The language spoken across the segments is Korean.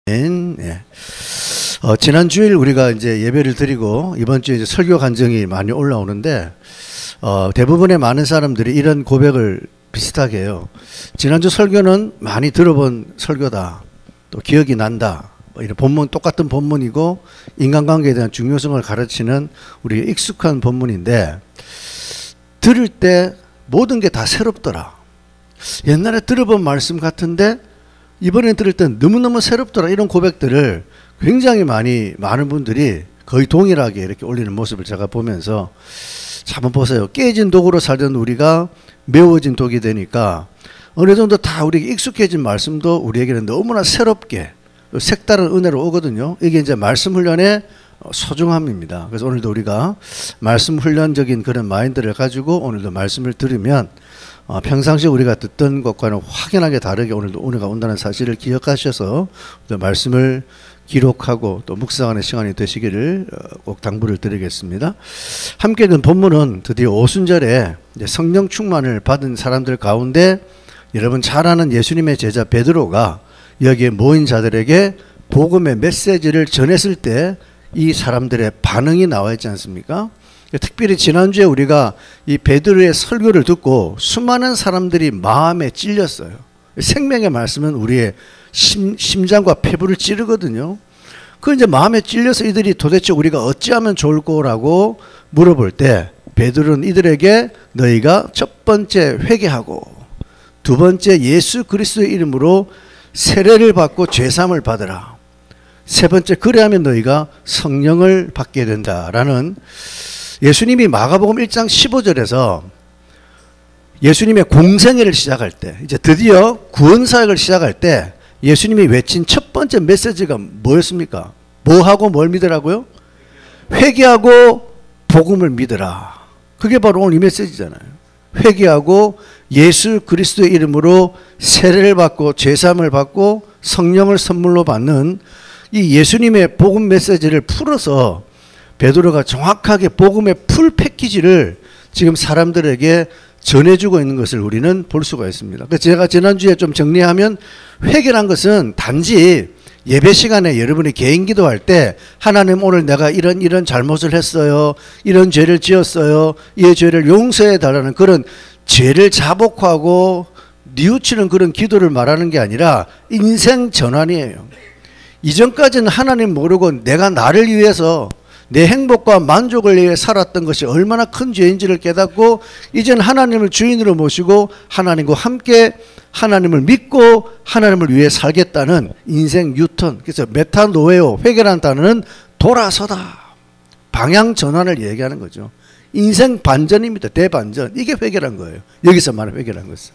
예. 지난 주일 우리가 이제 예배를 드리고 이번 주에 이제 설교 간증이 많이 올라오는데 대부분의 많은 사람들이 이런 고백을 비슷하게 해요. 지난주 설교는 많이 들어본 설교다. 또 기억이 난다. 뭐 이런 본문 똑같은 본문이고 인간관계에 대한 중요성을 가르치는 우리 익숙한 본문인데 들을 때 모든 게 다 새롭더라. 옛날에 들어본 말씀 같은데 이번에 들을 때 너무너무 새롭더라. 이런 고백들을 굉장히 많은 분들이 거의 동일하게 이렇게 올리는 모습을 제가 보면서 한번 보세요. 깨진 독으로 살던 우리가 메워진 독이 되니까 어느 정도 다 우리에게 익숙해진 말씀도 우리에게는 너무나 새롭게 색다른 은혜로 오거든요. 이게 이제 말씀 훈련의 소중함입니다. 그래서 오늘도 우리가 말씀 훈련적인 그런 마인드를 가지고 오늘도 말씀을 들으면 평상시 우리가 듣던 것과는 확연하게 다르게 오늘도 은혜가 온다는 사실을 기억하셔서 말씀을 기록하고 또 묵상하는 시간이 되시기를 꼭 당부를 드리겠습니다. 함께 읽은 본문은 드디어 오순절에 성령 충만을 받은 사람들 가운데 여러분 잘 아는 예수님의 제자 베드로가 여기에 모인 자들에게 복음의 메시지를 전했을 때 이 사람들의 반응이 나와 있지 않습니까? 특별히 지난주에 우리가 이 베드로의 설교를 듣고 수많은 사람들이 마음에 찔렸어요. 생명의 말씀은 우리의 심장과 폐부를 찌르거든요. 그 이제 마음에 찔려서 이들이 도대체 우리가 어찌하면 좋을 거라고 물어볼 때 베드로는 이들에게 너희가 첫 번째 회개하고 두 번째 예수 그리스도의 이름으로 세례를 받고 죄사함을 받으라. 세 번째 그래야면 너희가 성령을 받게 된다라는 예수님이 마가복음 1장 15절에서 예수님의 공생애를 시작할 때 이제 드디어 구원사역을 시작할 때 예수님이 외친 첫 번째 메시지가 뭐였습니까? 뭐하고 뭘 믿으라고요? 회개하고 복음을 믿으라. 그게 바로 오늘 이 메시지잖아요. 회개하고 예수 그리스도의 이름으로 세례를 받고 죄사함을 받고 성령을 선물로 받는 이 예수님의 복음 메시지를 풀어서 베드로가 정확하게 복음의 풀 패키지를 지금 사람들에게 전해주고 있는 것을 우리는 볼 수가 있습니다. 그래서 제가 지난주에 좀 정리하면 회개란 것은 단지 예배 시간에 여러분이 개인 기도할 때 하나님 오늘 내가 이런 잘못을 했어요. 이런 죄를 지었어요. 이 죄를 용서해 달라는 그런 죄를 자복하고 뉘우치는 그런 기도를 말하는 게 아니라 인생 전환이에요. 이전까지는 하나님 모르고 내가 나를 위해서 내 행복과 만족을 위해 살았던 것이 얼마나 큰 죄인지를 깨닫고 이제는 하나님을 주인으로 모시고 하나님과 함께 하나님을 믿고 하나님을 위해 살겠다는 인생 유턴. 그래서 메타노에오 회개라는 단어는 돌아서다. 방향 전환을 얘기하는 거죠. 인생 반전입니다. 대반전. 이게 회개란 거예요. 여기서 말하는 회개란 것은.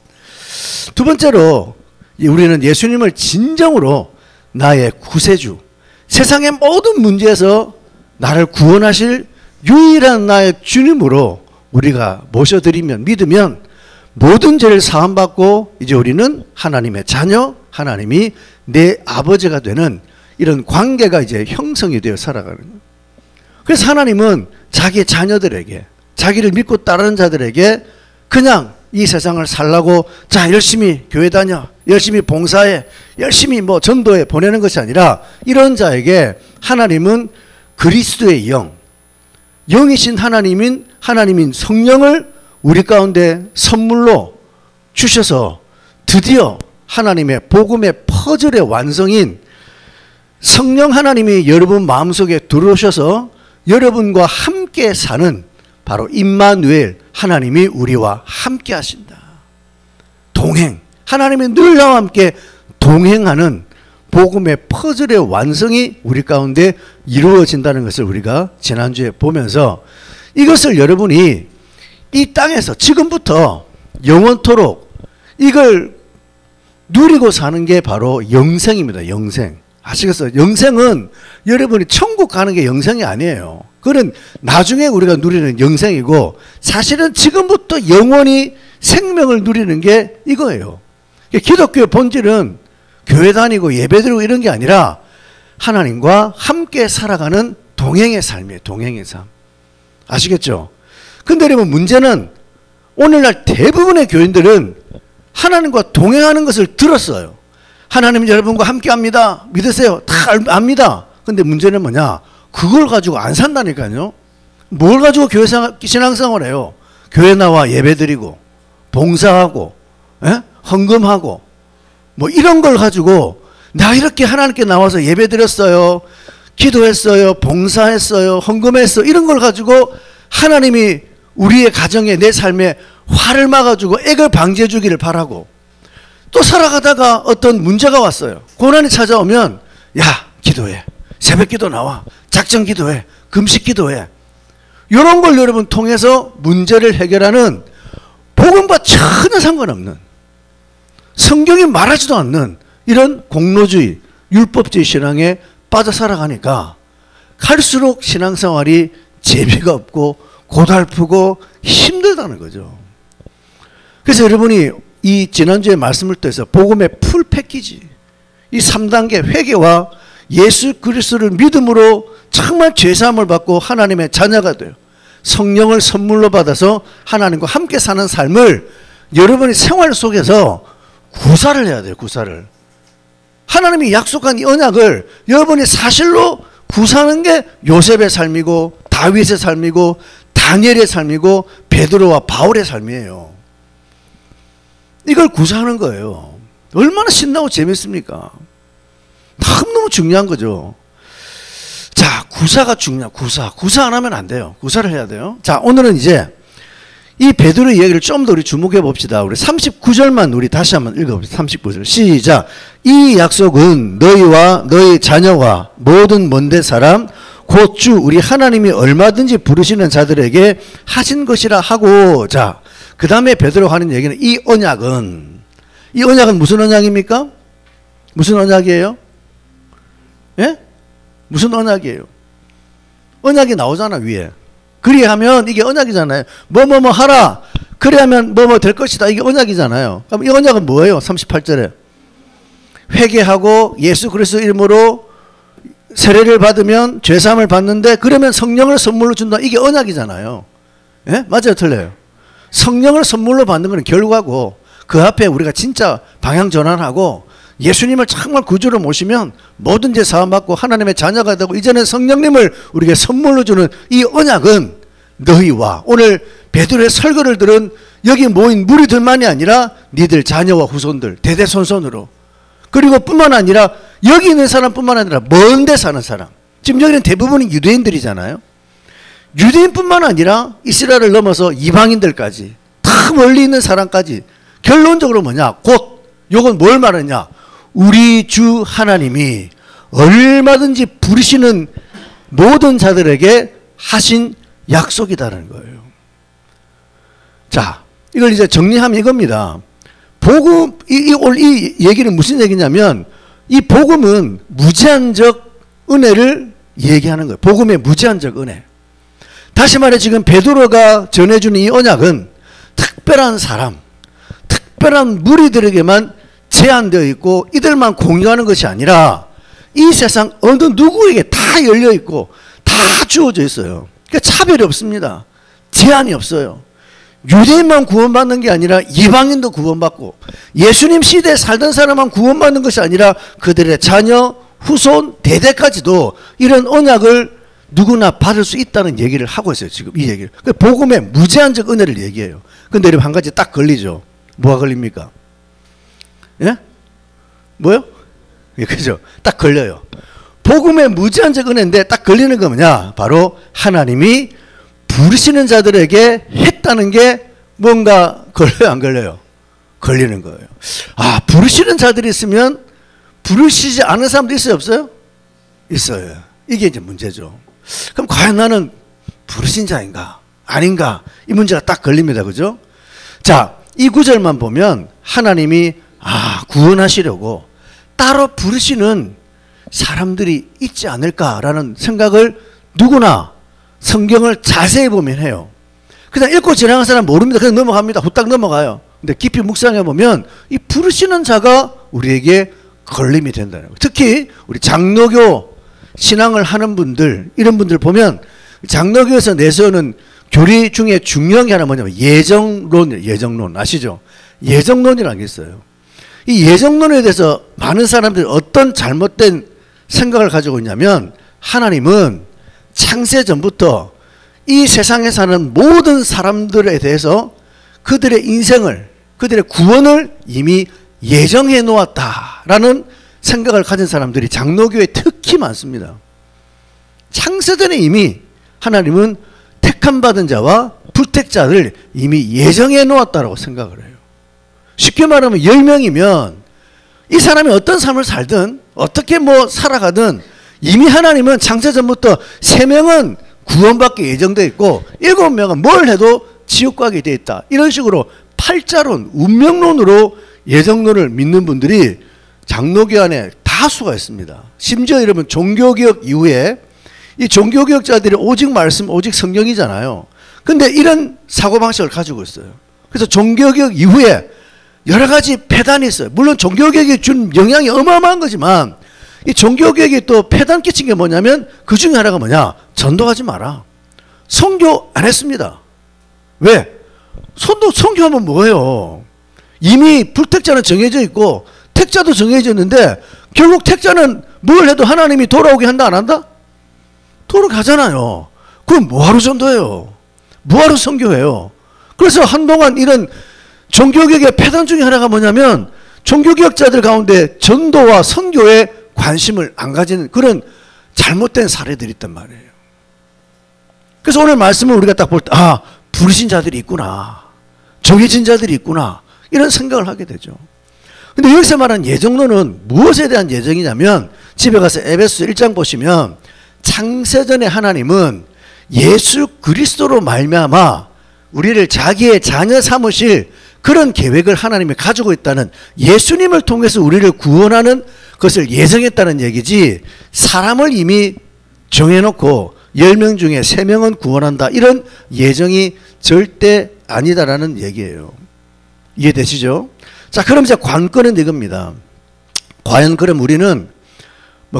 두 번째로 우리는 예수님을 진정으로 나의 구세주, 세상의 모든 문제에서 나를 구원하실 유일한 나의 주님으로 우리가 모셔드리면 믿으면 모든 죄를 사함받고 이제 우리는 하나님의 자녀, 하나님이 내 아버지가 되는 이런 관계가 이제 형성이 되어 살아가는 거예요. 그래서 하나님은 자기의 자녀들에게 자기를 믿고 따르는 자들에게 그냥 이 세상을 살라고 자 열심히 교회 다녀 열심히 봉사해 열심히 뭐 전도해 보내는 것이 아니라 이런 자에게 하나님은 그리스도의 영이신 하나님인 성령을 우리 가운데 선물로 주셔서 드디어 하나님의 복음의 퍼즐의 완성인 성령 하나님이 여러분 마음속에 들어오셔서 여러분과 함께 사는 바로 임마누엘 하나님이 우리와 함께 하신다. 동행. 하나님이 늘 나와 함께 동행하는 복음의 퍼즐의 완성이 우리 가운데 이루어진다는 것을 우리가 지난주에 보면서 이것을 여러분이 이 땅에서 지금부터 영원토록 이걸 누리고 사는 게 바로 영생입니다. 영생. 아시겠어요? 영생은 여러분이 천국 가는 게 영생이 아니에요. 그건 나중에 우리가 누리는 영생이고 사실은 지금부터 영원히 생명을 누리는 게 이거예요. 기독교의 본질은 교회 다니고 예배드리고 이런 게 아니라 하나님과 함께 살아가는 동행의 삶이에요. 동행의 삶. 아시겠죠? 근데 여러분 문제는 오늘날 대부분의 교인들은 하나님과 동행하는 것을 들었어요. 하나님 여러분과 함께 합니다. 믿으세요. 다 압니다. 근데 문제는 뭐냐? 그걸 가지고 안 산다니까요. 뭘 가지고 교회 신앙생활을 해요? 교회 나와 예배드리고 봉사하고 헌금하고 뭐 이런 걸 가지고 나 이렇게 하나님께 나와서 예배드렸어요. 기도했어요. 봉사했어요. 헌금했어요. 이런 걸 가지고 하나님이 우리의 가정에 내 삶에 화를 막아주고 액을 방지해 주기를 바라고 또 살아가다가 어떤 문제가 왔어요. 고난이 찾아오면 야 기도해. 새벽 기도 나와. 작정 기도해. 금식 기도해. 이런 걸 여러분 통해서 문제를 해결하는 복음과 전혀 상관없는 성경이 말하지도 않는 이런 공로주의, 율법주의 신앙에 빠져 살아가니까 갈수록 신앙생활이 재미가 없고 고달프고 힘들다는 거죠. 그래서 여러분이 이 지난주에 말씀을 통해서 복음의 풀 패키지, 이 3단계 회개와 예수 그리스도를 믿음으로 정말 죄사함을 받고 하나님의 자녀가 돼요. 성령을 선물로 받아서 하나님과 함께 사는 삶을 여러분이 생활 속에서 구사를 해야 돼요. 구사를. 하나님이 약속한 이 언약을 여러분이 사실로 구사하는 게 요셉의 삶이고 다윗의 삶이고 다니엘의 삶이고 베드로와 바울의 삶이에요. 이걸 구사하는 거예요. 얼마나 신나고 재밌습니까? 너무너무 중요한 거죠. 자, 구사가 중요해요. 구사 안 하면 안 돼요. 구사를 해야 돼요. 자, 오늘은 이제 이 베드로의 이야기를 좀 더 우리 주목해 봅시다. 우리 39절만 우리 다시 한번 읽어봅시다. 39절 시작. 이 약속은 너희와 너희 자녀와 모든 먼데 사람 곧 주 우리 하나님이 얼마든지 부르시는 자들에게 하신 것이라 하고, 자, 그 다음에 베드로가 하는 얘기는 이 언약은 무슨 언약입니까? 무슨 언약이에요? 예? 무슨 언약이에요? 언약이 나오잖아 위에. 그리하면 이게 언약이잖아요. 뭐뭐뭐 하라. 그래야면 뭐뭐 될 것이다. 이게 언약이잖아요. 그럼 이 언약은 뭐예요? 38절에 회개하고 예수 그리스도 이름으로 세례를 받으면 죄사함을 받는데 그러면 성령을 선물로 준다. 이게 언약이잖아요. 예? 맞아요? 틀려요? 성령을 선물로 받는 것은 결과고 그 앞에 우리가 진짜 방향 전환하고 예수님을 정말 구주로 모시면 모든 죄 사함 받고 하나님의 자녀가 되고 이제는 성령님을 우리에게 선물로 주는 이 언약은 너희와 오늘 베드로의 설교를 들은 여기 모인 무리들만이 아니라 니들 자녀와 후손들 대대손손으로 그리고 뿐만 아니라 여기 있는 사람뿐만 아니라 먼 데 사는 사람 지금 여기는 대부분이 유대인들이잖아요. 유대인뿐만 아니라 이스라엘을 넘어서 이방인들까지 다 멀리 있는 사람까지 결론적으로 뭐냐 곧 요건 뭘 말하냐 우리 주 하나님이 얼마든지 부르시는 모든 자들에게 하신 약속이다라는 거예요. 자, 이걸 이제 정리하면 이겁니다. 복음, 이 얘기는 무슨 얘기냐면 이 복음은 무제한적 은혜를 얘기하는 거예요. 복음의 무제한적 은혜. 다시 말해 지금 베드로가 전해주는 이 언약은 특별한 사람, 특별한 무리들에게만 제한되어 있고 이들만 공유하는 것이 아니라 이 세상 어느 누구에게 다 열려 있고 다 주어져 있어요. 그러니까 차별이 없습니다. 제한이 없어요. 유대인만 구원받는 게 아니라 이방인도 구원받고 예수님 시대에 살던 사람만 구원받는 것이 아니라 그들의 자녀, 후손, 대대까지도 이런 언약을 누구나 받을 수 있다는 얘기를 하고 있어요. 지금 이 얘기를. 복음의 무제한적 은혜를 얘기해요. 근데 여러분 한 가지 딱 걸리죠. 뭐가 걸립니까? 예? 뭐요? 예, 그죠? 딱 걸려요. 복음의 무제한적 은혜인데 딱 걸리는 거 뭐냐? 바로 하나님이 부르시는 자들에게 했다는 게 뭔가 걸려요? 안 걸려요? 걸리는 거예요. 아, 부르시는 자들이 있으면 부르시지 않은 사람도 있어요? 없어요? 있어요. 이게 이제 문제죠. 그럼 과연 나는 부르신 자인가? 아닌가? 이 문제가 딱 걸립니다. 그죠? 자, 이 구절만 보면 하나님이 구원하시려고 따로 부르시는 사람들이 있지 않을까라는 생각을 누구나 성경을 자세히 보면 해요. 그냥 읽고 지나간 사람 모릅니다. 그냥 넘어갑니다. 후딱 넘어가요. 근데 깊이 묵상해 보면 이 부르시는 자가 우리에게 걸림이 된다는 거예요. 특히 우리 장로교 신앙을 하는 분들 이런 분들 보면 장로교에서 내세우는 교리 중에 중요한 게 하나 뭐냐면 예정론 아시죠? 예정론이라는 게 있어요. 이 예정론에 대해서 많은 사람들이 어떤 잘못된 생각을 가지고 있냐면, 하나님은 창세 전부터 이 세상에 사는 모든 사람들에 대해서 그들의 인생을, 그들의 구원을 이미 예정해 놓았다라는 생각을 가진 사람들이 장로교에 특히 많습니다. 창세전에 이미 하나님은 택함받은 자와 불택자를 이미 예정해 놓았다고 생각을 해요. 쉽게 말하면 10명이면 이 사람이 어떤 삶을 살든 어떻게 살아가든 이미 하나님은 창세전부터 3명은 구원받게 예정되어 있고 7명은 뭘 해도 지옥 가게 되어 있다. 이런 식으로 팔자론, 운명론으로 예정론을 믿는 분들이 장로교 안에 다수가 있습니다. 심지어 여러분 종교개혁 이후에 이 종교개혁자들이 오직 말씀, 오직 성경이잖아요. 근데 이런 사고방식을 가지고 있어요. 그래서 종교개혁 이후에 여러 가지 폐단이 있어요. 물론 종교개혁이 준 영향이 어마어마한 거지만 이 종교개혁이 또 폐단 끼친 게 뭐냐면 그 중에 하나가 뭐냐? 전도하지 마라. 선교 안 했습니다. 왜? 선교하면 뭐예요? 이미 불택자는 정해져 있고 택자도 정해져 있는데 결국 택자는 뭘 해도 하나님이 돌아오게 한다 안 한다? 돌아가잖아요. 그럼 뭐하러 전도해요? 뭐하러 선교해요? 그래서 한동안 이런 종교개혁의 폐단 중에 하나가 뭐냐면 종교개혁자들 가운데 전도와 선교에 관심을 안 가지는 그런 잘못된 사례들이 있단 말이에요. 그래서 오늘 말씀을 우리가 딱 볼 때 부르신 자들이 있구나. 정해진 자들이 있구나. 이런 생각을 하게 되죠. 근데 여기서 말하는 예정론은 무엇에 대한 예정이냐면 집에 가서 에베소 1장 보시면 창세전에 하나님은 예수 그리스도로 말미암아 우리를 자기의 자녀 삼으실 그런 계획을 하나님이 가지고 있다는, 예수님을 통해서 우리를 구원하는 것을 예정했다는 얘기지, 사람을 이미 정해놓고 10명 중에 3명은 구원한다 이런 예정이 절대 아니다라는 얘기예요. 이해되시죠? 자, 그럼 이제 관건은 이겁니다. 과연 그럼 우리는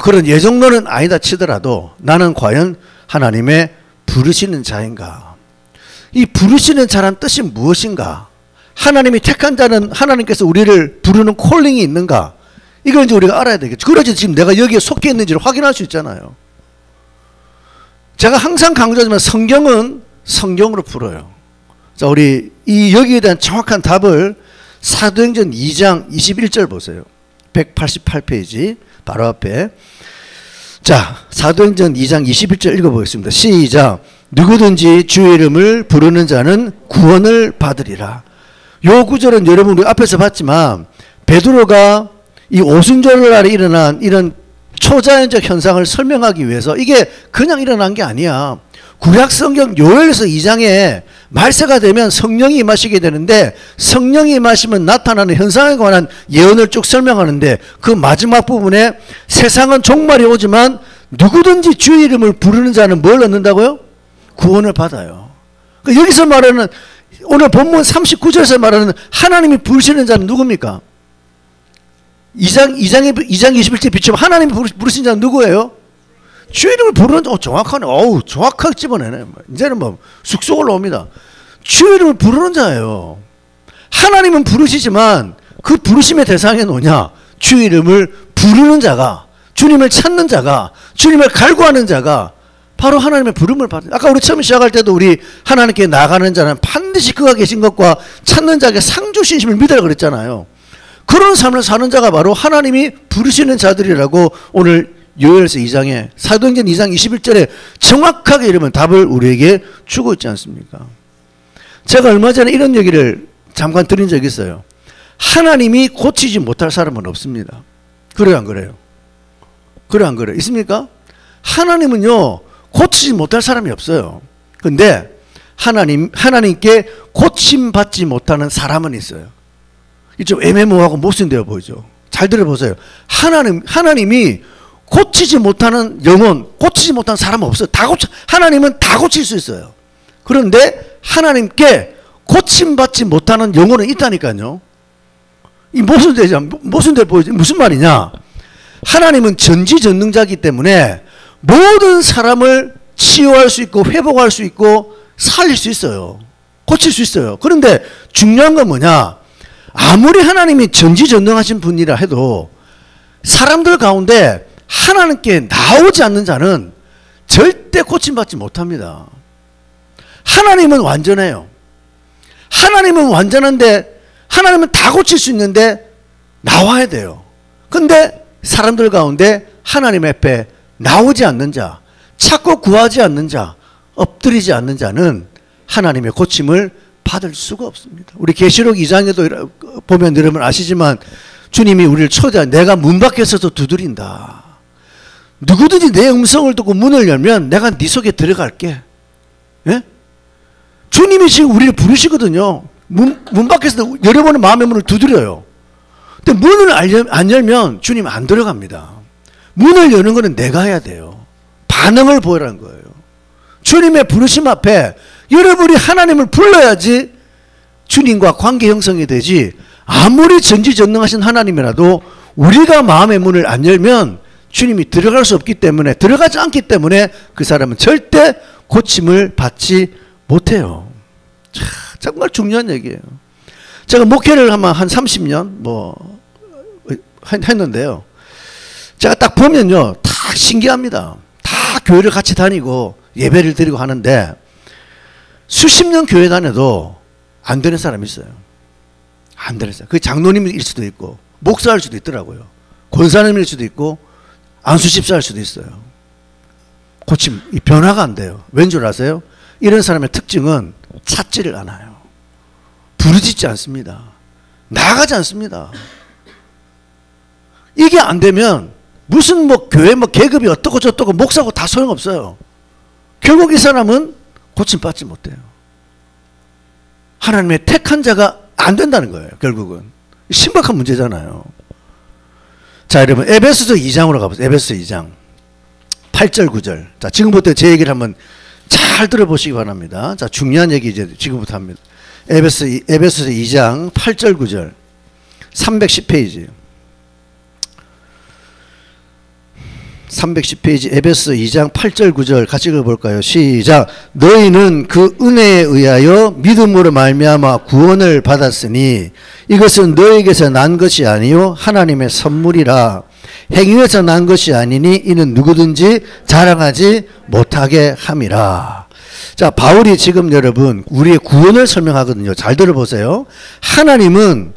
그런 예정론은 아니다 치더라도 나는 과연 하나님의 부르시는 자인가? 이 부르시는 자란 뜻이 무엇인가? 하나님이 택한 자는 하나님께서 우리를 부르는 콜링이 있는가? 이걸 이제 우리가 알아야 되겠죠. 그래야지 지금 내가 여기에 속해 있는지를 확인할 수 있잖아요. 제가 항상 강조하지만 성경은 성경으로 풀어요. 자, 우리 여기에 대한 정확한 답을 사도행전 2장 21절 보세요. 188페이지 바로 앞에. 자, 사도행전 2장 21절 읽어보겠습니다. 시작. 누구든지 주의 이름을 부르는 자는 구원을 받으리라. 요 구절은 여러분 우리 앞에서 봤지만 베드로가 이 오순절 날에 일어난 이런 초자연적 현상을 설명하기 위해서 이게 그냥 일어난 게 아니야. 구약성경 요엘서 2장에 말세가 되면 성령이 임하시게 되는데 성령이 임하시면 나타나는 현상에 관한 예언을 쭉 설명하는데 그 마지막 부분에 세상은 종말이 오지만 누구든지 주의 이름을 부르는 자는 뭘 얻는다고요? 구원을 받아요. 여기서 말하는 오늘 본문 39절에서 말하는 하나님이 부르시는 자는 누굽니까? 2장 21절 비추면 하나님이 부르신 자는 누구예요? 주의 이름을 부르는 자. 정확하네. 정확하게 집어내네. 이제는 쑥쑥 올라옵니다. 주의 이름을 부르는 자예요. 하나님은 부르시지만 그 부르심의 대상이 뭐냐? 주의 이름을 부르는 자가, 주님을 찾는 자가, 주님을 갈구하는 자가 바로 하나님의 부름을 받아요. 아까 우리 처음 시작할 때도 우리 하나님께 나가는 자는 반드시 그가 계신 것과 찾는 자에게 상주신심을 믿으라 그랬잖아요. 그런 삶을 사는 자가 바로 하나님이 부르시는 자들이라고 오늘 요엘서 2장에 사도행전 2장 21절에 정확하게 이러면 답을 우리에게 주고 있지 않습니까? 제가 얼마 전에 이런 얘기를 잠깐 드린 적이 있어요. 하나님이 고치지 못할 사람은 없습니다. 그래요 안 그래요? 그래요 안 그래요? 있습니까? 하나님은요 고치지 못할 사람이 없어요. 근데 하나님께 고침받지 못하는 사람은 있어요. 이 좀 애매모호하고 못쓴데요 보이죠? 잘 들어보세요. 하나님이 고치지 못하는 영혼, 고치지 못하는 사람은 없어요. 하나님은 다 고칠 수 있어요. 그런데 하나님께 고침받지 못하는 영혼은 있다니까요. 이 모순돼 보이죠? 무슨 말이냐? 하나님은 전지전능자이기 때문에 모든 사람을 치유할 수 있고 회복할 수 있고 살릴 수 있어요. 고칠 수 있어요. 그런데 중요한 건 뭐냐? 아무리 하나님이 전지전능하신 분이라 해도 사람들 가운데 하나님께 나오지 않는 자는 절대 고침받지 못합니다. 하나님은 완전해요. 하나님은 완전한데 하나님은 다 고칠 수 있는데 나와야 돼요. 근데 사람들 가운데 하나님 앞에 나오지 않는 자, 찾고 구하지 않는 자, 엎드리지 않는 자는 하나님의 고침을 받을 수가 없습니다. 우리 계시록 2장에도 보면 여러분 아시지만 주님이 우리를 초대한 내가 문 밖에서도 두드린다. 누구든지 내 음성을 듣고 문을 열면 내가 네 속에 들어갈게. 예? 주님이 지금 우리를 부르시거든요. 문 밖에서 여러분의 마음의 문을 두드려요. 근데 문을 안 열면 주님 안 들어갑니다. 문을 여는 거는 내가 해야 돼요. 반응을 보이라는 거예요. 주님의 부르심 앞에 여러분이 하나님을 불러야지 주님과 관계 형성이 되지, 아무리 전지전능하신 하나님이라도 우리가 마음의 문을 안 열면 주님이 들어갈 수 없기 때문에, 들어가지 않기 때문에 그 사람은 절대 고침을 받지 못해요. 참, 정말 중요한 얘기예요. 제가 목회를 한 30년 했는데요. 제가 딱 보면요, 다 신기합니다. 다 교회를 같이 다니고 예배를 드리고 하는데 수십 년 교회 다녀도 안 되는 사람이 있어요. 안 되는 사람. 그 장로님일 수도 있고 목사일 수도 있더라고요. 권사님일 수도 있고 안수집사일 수도 있어요. 고침, 변화가 안 돼요. 왠 줄 아세요? 이런 사람의 특징은 찾지를 않아요. 부르짖지 않습니다. 나가지 않습니다. 이게 안 되면 무슨 교회 계급이 어떻고 저떻고 목사고 다 소용없어요. 결국 이 사람은 고침받지 못해요. 하나님의 택한 자가 안 된다는 거예요. 결국은 심각한 문제잖아요. 자, 여러분 에베소서 2장으로 가보세요. 에베소서 2장 8절 9절. 자, 지금부터 제 얘기를 한번 잘 들어보시기 바랍니다. 자, 중요한 얘기 이제 지금부터 합니다. 에베소서 2장 8절 9절 310페이지 310페이지 에베소서 2장 8절 9절 같이 읽어볼까요? 시작. 너희는 그 은혜에 의하여 믿음으로 말미암아 구원을 받았으니 이것은 너희에게서 난 것이 아니요 하나님의 선물이라. 행위에서 난 것이 아니니 이는 누구든지 자랑하지 못하게 함이라. 자, 바울이 지금 여러분 우리의 구원을 설명하거든요. 잘 들어보세요. 하나님은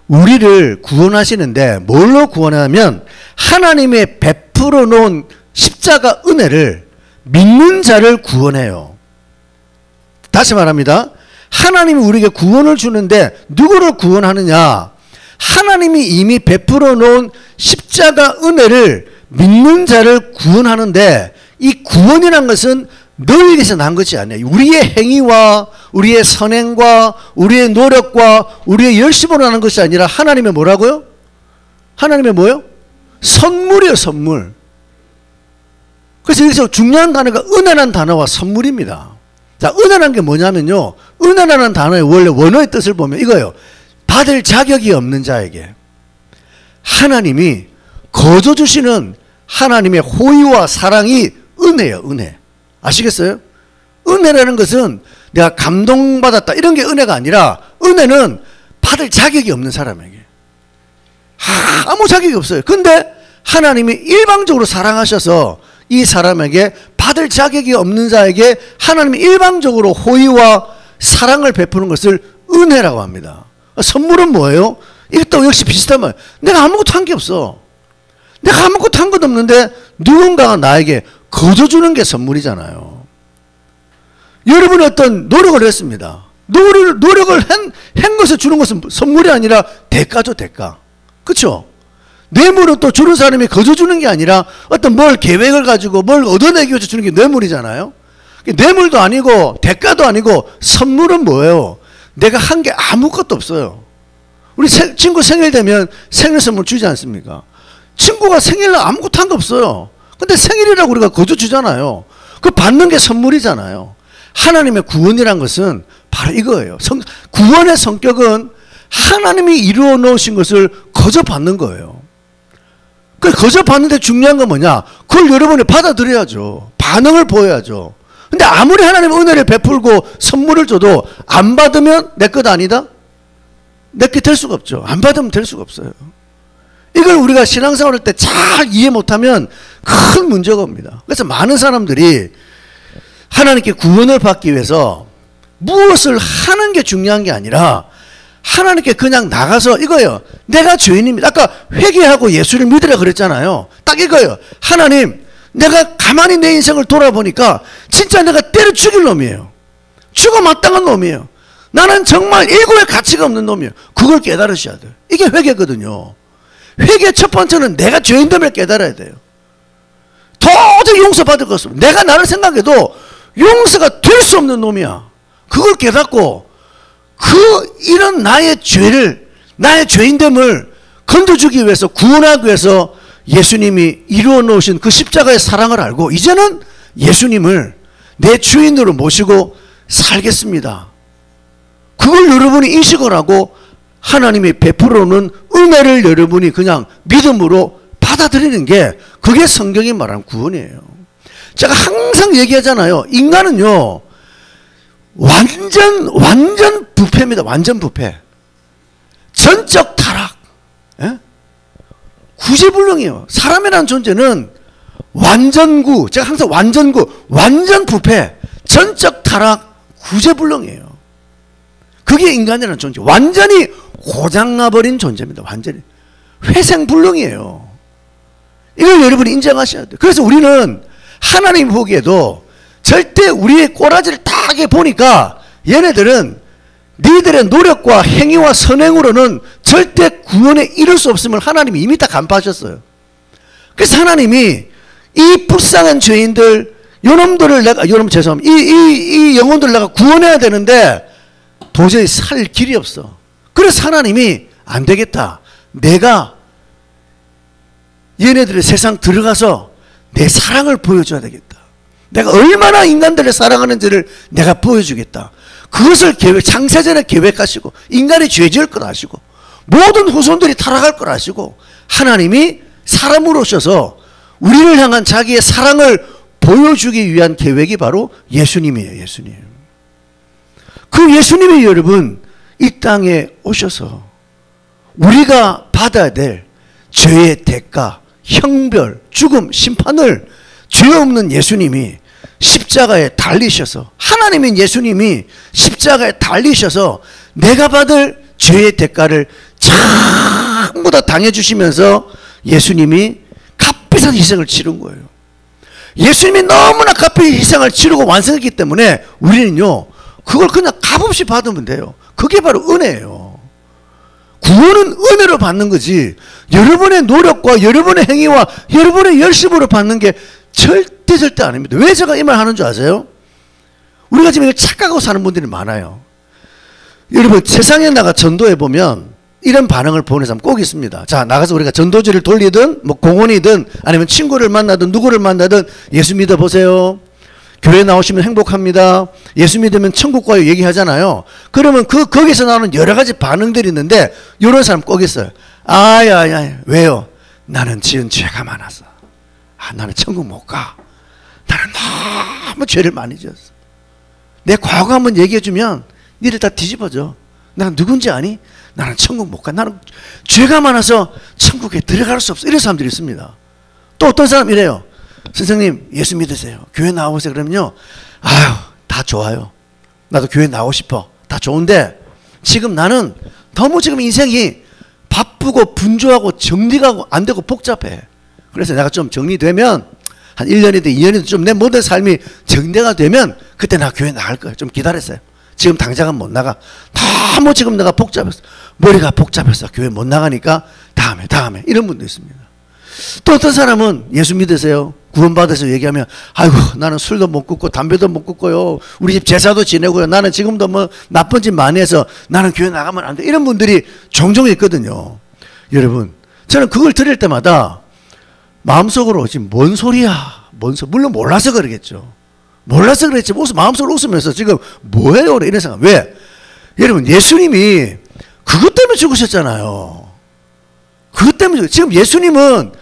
우리를 구원하시는데 뭘로 구원하면 하나님의 베풀어 놓은 십자가 은혜를 믿는 자를 구원해요. 다시 말합니다. 하나님이 우리에게 구원을 주는데 누구를 구원하느냐? 하나님이 이미 베풀어 놓은 십자가 은혜를 믿는 자를 구원하는데, 이 구원이란 것은 너희에게서 난 것이 아니에요. 우리의 행위와 우리의 선행과 우리의 노력과 우리의 열심으로 나는 것이 아니라 하나님의 뭐라고요? 하나님의 뭐요? 선물이에요. 선물. 그래서 여기서 중요한 단어가 은혜라는 단어와 선물입니다. 자, 은혜라는 게 뭐냐면요, 은혜라는 단어의 원래 원어의 뜻을 보면 이거예요. 받을 자격이 없는 자에게 하나님이 거저 주시는 하나님의 호의와 사랑이 은혜예요. 은혜. 아시겠어요? 은혜라는 것은 내가 감동받았다 이런 게 은혜가 아니라, 은혜는 받을 자격이 없는 사람에게, 아무 자격이 없어요. 근데 하나님이 일방적으로 사랑하셔서 이 사람에게, 받을 자격이 없는 자에게 하나님이 일방적으로 호의와 사랑을 베푸는 것을 은혜라고 합니다. 선물은 뭐예요? 이것도 역시 비슷한 말. 내가 아무것도 한 게 없어. 내가 아무것도 한 것도 없는데 누군가가 나에게 거저 주는 게 선물이잖아요. 여러분이 어떤 노력을 했습니다. 노력을 한 것을 주는 것은 선물이 아니라 대가죠, 대가. 그렇죠? 뇌물은 또 주는 사람이 거저 주는 게 아니라 어떤 뭘 계획을 가지고 뭘 얻어내기 위해서 주는 게 뇌물이잖아요. 뇌물도 아니고 대가도 아니고 선물은 뭐예요? 내가 한 게 아무것도 없어요. 우리 친구 생일 되면 생일 선물 주지 않습니까? 친구가 생일날 아무것도 한 거 없어요. 근데 생일이라고 우리가 거저 주잖아요. 그 받는 게 선물이잖아요. 하나님의 구원이란 것은 바로 이거예요. 구원의 성격은 하나님이 이루어 놓으신 것을 거저 받는 거예요. 그 거저 받는데 중요한 건 뭐냐? 그걸 여러분이 받아들여야죠. 반응을 보여야죠. 근데 아무리 하나님 은혜를 베풀고 선물을 줘도 안 받으면 내 것 아니다? 내게 될 수가 없죠. 안 받으면 될 수가 없어요. 이걸 우리가 신앙생활 할 때 잘 이해 못하면 큰 문제가 옵니다. 그래서 많은 사람들이 하나님께 구원을 받기 위해서 무엇을 하는 게 중요한 게 아니라 하나님께 그냥 나가서 이거예요. 내가 죄인입니다. 아까 회개하고 예수를 믿으라 그랬잖아요. 딱 이거예요. 하나님, 내가 가만히 내 인생을 돌아보니까 진짜 내가 때려 죽일 놈이에요. 죽어 마땅한 놈이에요. 나는 정말 일고의 가치가 없는 놈이에요. 그걸 깨달으셔야 돼요. 이게 회개거든요. 회개 첫 번째는 내가 죄인됨을 깨달아야 돼요. 도저히 용서받을 것 없습니다. 내가 나를 생각해도 용서가 될 수 없는 놈이야. 그걸 깨닫고 이런 나의 죄를, 나의 죄인됨을 건져주기 위해서, 구원하기 위해서 예수님이 이루어 놓으신 그 십자가의 사랑을 알고 이제는 예수님을 내 주인으로 모시고 살겠습니다. 그걸 여러분이 인식을 하고 하나님이 베풀어 놓은 은혜를 여러분이 그냥 믿음으로 받아들이는 게, 그게 성경이 말하는 구원이에요. 제가 항상 얘기하잖아요. 인간은요, 완전 부패입니다. 완전 부패. 전적 타락. 예? 구제불능이에요. 사람이라는 존재는 완전구, 제가 항상 완전구, 완전 부패, 전적 타락, 구제불능이에요. 그게 인간이라는 존재. 완전히 고장나버린 존재입니다. 완전히. 회생불능이에요. 이걸 여러분이 인정하셔야 돼요. 그래서 우리는 하나님 보기에도 절대 우리의 꼬라지를 딱 보니까 얘네들은 너희들의 노력과 행위와 선행으로는 절대 구원에 이를 수 없음을 하나님이 이미 다 간파하셨어요. 그래서 하나님이 이 불쌍한 죄인들, 요놈들을 내가, 요놈 죄송합니다. 이 영혼들을 내가 구원해야 되는데 도저히 살 길이 없어. 그래서 하나님이 안 되겠다. 내가 얘네들의 세상 들어가서 내 사랑을 보여줘야 되겠다. 내가 얼마나 인간들을 사랑하는지를 내가 보여주겠다. 그것을 창세전에 계획하시고 인간이 죄 지을 걸 아시고 모든 후손들이 타락할 걸 아시고 하나님이 사람으로 오셔서 우리를 향한 자기의 사랑을 보여주기 위한 계획이 바로 예수님이에요. 예수님. 그 예수님이 여러분 이 땅에 오셔서 우리가 받아야 될 죄의 대가, 형벌, 죽음, 심판을 죄 없는 예수님이 십자가에 달리셔서, 하나님인 예수님이 십자가에 달리셔서 내가 받을 죄의 대가를 전부 다 당해주시면서 예수님이 값비싼 희생을 치른 거예요. 예수님이 너무나 값비싼 희생을 치르고 완성했기 때문에 우리는요, 그걸 그냥 값없이 받으면 돼요. 그게 바로 은혜예요. 구원은 은혜로 받는 거지 여러분의 노력과 여러분의 행위와 여러분의 열심으로 받는 게 절대 아닙니다. 왜 제가 이 말 하는 줄 아세요? 우리가 지금 착각하고 사는 분들이 많아요. 여러분 세상에 나가 전도해 보면 이런 반응을 보는 사람 꼭 있습니다. 자, 나가서 우리가 전도지를 돌리든 뭐 공원이든 아니면 친구를 만나든 누구를 만나든 예수 믿어보세요. 교회 나오시면 행복합니다. 예수 믿으면 천국 가요 얘기하잖아요. 그러면 거기서 나오는 여러 가지 반응들이 있는데 이런 사람 꼭 있어요. 아야 왜요? 나는 지은 죄가 많아서. 나는 천국 못 가. 나는 너무 죄를 많이 지었어. 내 과거 한번 얘기해주면 니들 다 뒤집어져. 난 누군지 아니? 나는 천국 못 가. 나는 죄가 많아서 천국에 들어갈 수 없어. 이런 사람들이 있습니다. 또 어떤 사람 이래요. 선생님 예수 믿으세요. 교회 나오세요. 그러면요, 아유 다 좋아요. 나도 교회 나오고 싶어. 다 좋은데 지금 나는 너무 지금 인생이 바쁘고 분주하고 정리가 안 되고 복잡해. 그래서 내가 좀 정리되면 한 1년이든 2년이든 좀 내 모든 삶이 정리가 되면 그때 나 교회 나갈 거야. 좀 기다렸어요. 지금 당장은 못 나가. 너무 지금 내가 복잡했어. 머리가 복잡해서 교회 못 나가니까 다음에 이런 분도 있습니다. 또 어떤 사람은 예수 믿으세요. 구원받아서 얘기하면 아이고 나는 술도 못 끊고 담배도 못 끊고요. 우리 집 제사도 지내고요. 나는 지금도 뭐 나쁜 짓 많이 해서 나는 교회 나가면 안 돼. 이런 분들이 종종 있거든요. 여러분 저는 그걸 들을 때마다 마음속으로 지금 뭔 소리야. 물론 몰라서 그러겠죠. 몰라서 그랬지. 마음속으로 웃으면서 지금 뭐예요? 이런 생각. 왜? 여러분 예수님이 그것 때문에 죽으셨잖아요. 그것 때문에 지금 예수님은